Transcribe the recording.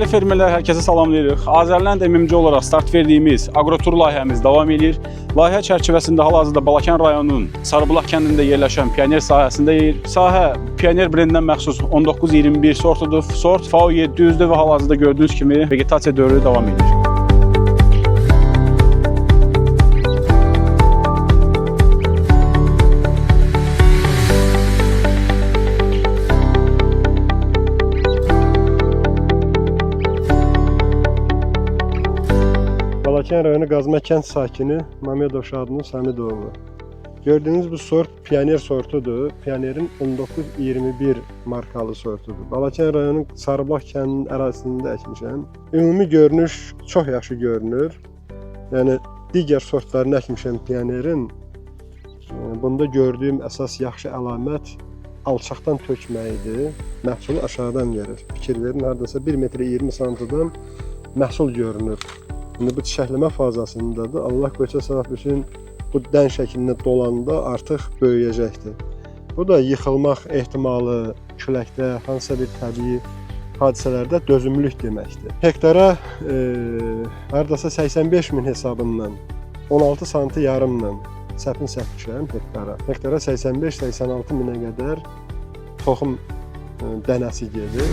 Dəyərli fermerlər, hər kəsə salamlayırıq. Azərland MMC olaraq start verdiyimiz agrotur layihəmiz davam edir. Layihə çərçivəsində hal-hazırda Balakən rayonunun Sarıbulaq kəndində yerləşən Pioner sahəsindəyik. Sahə Pioner brendindən məxsus 1921 sortudur. Sort FAO 700-dür və hal-hazırda gördüyünüz kimi vegetasiya dövrü davam edir. Balakən rayonu Qazma kənd sakini Mamedov Şadınus Həmidoğlu. Gördüyünüz bu sort Pioner sortudur. Pionerin 1921 markalı sortudur. Balakən rayonun Sarıbulaq kəndinin ərazisində əkmişəm. Ümumi görünüş çox yaxşı görünür. Yəni digər sortlarını əkmişəm Pionerin. Bunda gördüyüm əsas yaxşı əlamət alçaqdan tökməyidir. Məhsulu aşağıdan verir. Fikir verin, hardasa 1 metr 20 santidən məhsul görünür. İndi bu çiçəkləmə fazasındadır. Allah qoysa sabah bütün bu dən şəklində dolanda artıq böyüyəcəkdir. Bu da yıxılmaq ehtimalı, küləkdə, hansısa bir təbii hadisələrdə dözümlülük deməkdir. Hektara hardasa 85 min hesabından 16 santi yarımla səpin səpmişəm hektara. Hektara 85-86 minə qədər toxum dənəsi gedir.